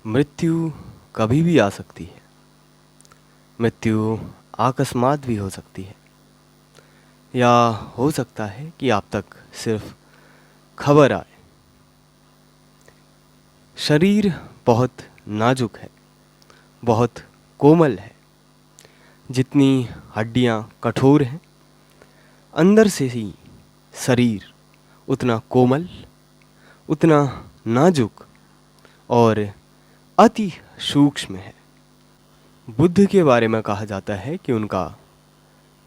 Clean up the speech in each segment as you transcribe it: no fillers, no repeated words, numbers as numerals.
मृत्यु कभी भी आ सकती है। मृत्यु अकस्मात भी हो सकती है, या हो सकता है कि आप तक सिर्फ खबर आए। शरीर बहुत नाजुक है, बहुत कोमल है। जितनी हड्डियां कठोर हैं, अंदर से ही शरीर उतना कोमल, उतना नाजुक और अति सूक्ष्म है। बुद्ध के बारे में कहा जाता है कि उनका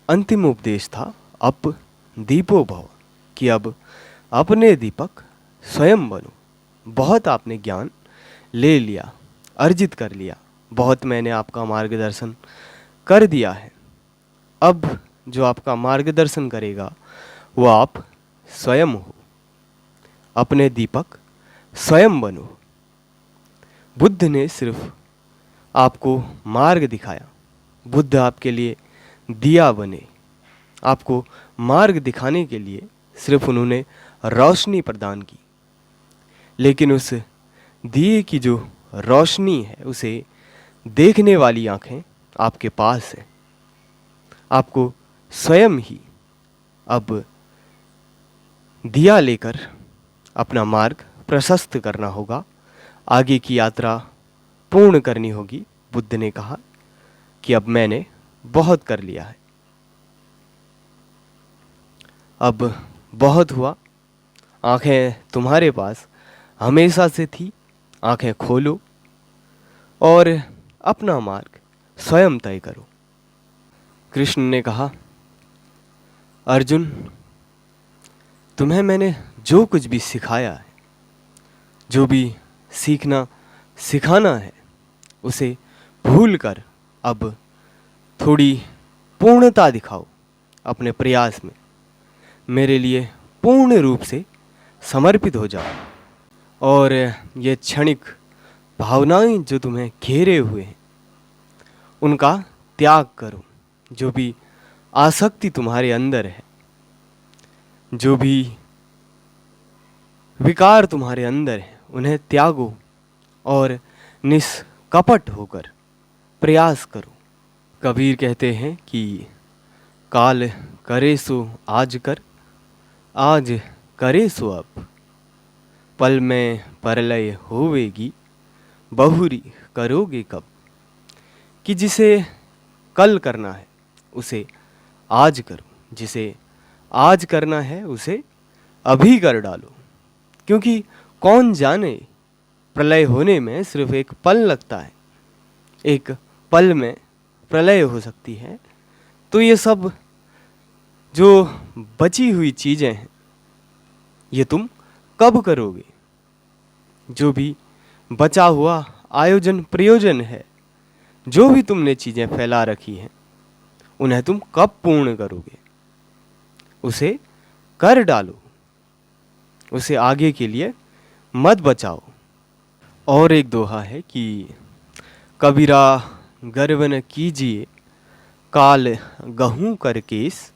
अंतिम उपदेश था अप दीपो भव, कि अब अपने दीपक स्वयं बनो। बहुत आपने ज्ञान ले लिया, अर्जित कर लिया, बहुत मैंने आपका मार्गदर्शन कर दिया है। अब जो आपका मार्गदर्शन करेगा वो आप स्वयं हो। अपने दीपक स्वयं बनो। बुद्ध ने सिर्फ आपको मार्ग दिखाया, बुद्ध आपके लिए दिया बने। आपको मार्ग दिखाने के लिए सिर्फ उन्होंने रोशनी प्रदान की, लेकिन उस दिए की जो रोशनी है उसे देखने वाली आंखें आपके पास है। आपको स्वयं ही अब दिया लेकर अपना मार्ग प्रशस्त करना होगा, आगे की यात्रा पूर्ण करनी होगी। बुद्ध ने कहा कि अब मैंने बहुत कर लिया है, अब बहुत हुआ। आंखें तुम्हारे पास हमेशा से थी, आंखें खोलो और अपना मार्ग स्वयं तय करो। कृष्ण ने कहा, अर्जुन, तुम्हें मैंने जो कुछ भी सिखाया है, जो भी सीखना सिखाना है, उसे भूलकर अब थोड़ी पूर्णता दिखाओ अपने प्रयास में। मेरे लिए पूर्ण रूप से समर्पित हो जाओ और ये क्षणिक भावनाएं जो तुम्हें घेरे हुए हैं उनका त्याग करो। जो भी आसक्ति तुम्हारे अंदर है, जो भी विकार तुम्हारे अंदर है, उन्हें त्यागो और निष्कपट होकर प्रयास करो। कबीर कहते हैं कि काल करे सो आज कर, आज करे सो अब, पल में परलय होवेगी, बहुरी करोगे कब। कि जिसे कल करना है उसे आज करो, जिसे आज करना है उसे अभी कर डालो। क्योंकि कौन जाने, प्रलय होने में सिर्फ एक पल लगता है, एक पल में प्रलय हो सकती है। तो ये सब जो बची हुई चीज़ें हैं ये तुम कब करोगे? जो भी बचा हुआ आयोजन प्रयोजन है, जो भी तुमने चीज़ें फैला रखी हैं, उन्हें तुम कब पूर्ण करोगे? उसे कर डालो, उसे आगे के लिए मत बचाओ। और एक दोहा है कि कबीरा गर्व न कीजिए, काल गहूँ कर केस,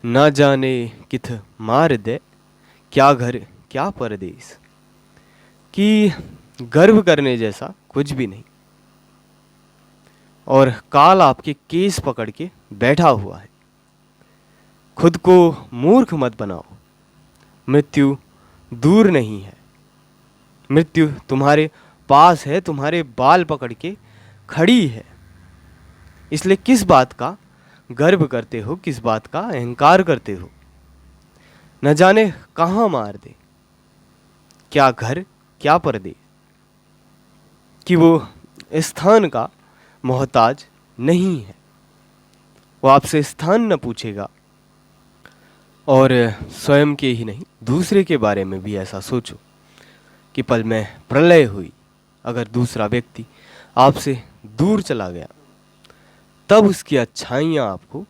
ना जाने किथ मार दे, क्या घर क्या परदेस। कि गर्व करने जैसा कुछ भी नहीं, और काल आपके केस पकड़ के बैठा हुआ है। खुद को मूर्ख मत बनाओ। मृत्यु दूर नहीं है, मृत्यु तुम्हारे पास है, तुम्हारे बाल पकड़ के खड़ी है। इसलिए किस बात का गर्व करते हो, किस बात का अहंकार करते हो? न जाने कहाँ मार दे, क्या घर क्या पर्दे। कि वो स्थान का मोहताज नहीं है, वो आपसे स्थान न पूछेगा। और स्वयं के ही नहीं, दूसरे के बारे में भी ऐसा सोचो कि पल में प्रलय हुई, अगर दूसरा व्यक्ति आपसे दूर चला गया तब उसकी अच्छाइयाँ आपको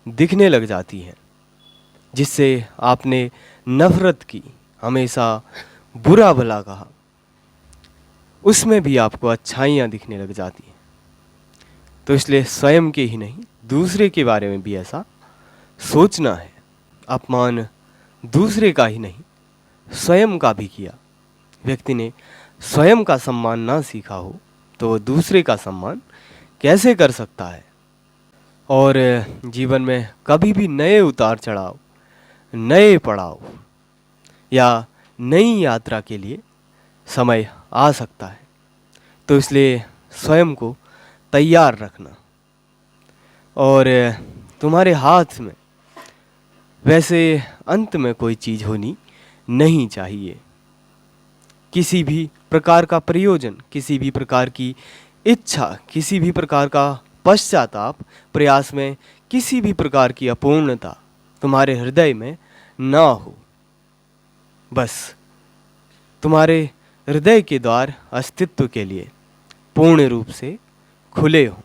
दिखने लग जाती हैं। जिससे आपने नफरत की, हमेशा बुरा भला कहा, उसमें भी आपको अच्छाइयाँ दिखने लग जाती हैं। तो इसलिए स्वयं के ही नहीं, दूसरे के बारे में भी ऐसा सोचना है। अपमान दूसरे का ही नहीं, स्वयं का भी किया, व्यक्ति ने स्वयं का सम्मान ना सीखा हो तो वह दूसरे का सम्मान कैसे कर सकता है। और जीवन में कभी भी नए उतार चढ़ाव, नए पड़ाव या नई यात्रा के लिए समय आ सकता है। तो इसलिए स्वयं को तैयार रखना। और तुम्हारे हाथ में वैसे अंत में कोई चीज़ होनी नहीं चाहिए। किसी भी प्रकार का प्रयोजन, किसी भी प्रकार की इच्छा, किसी भी प्रकार का पश्चाताप, प्रयास में किसी भी प्रकार की अपूर्णता तुम्हारे हृदय में ना हो। बस तुम्हारे हृदय के द्वार अस्तित्व के लिए पूर्ण रूप से खुले हों।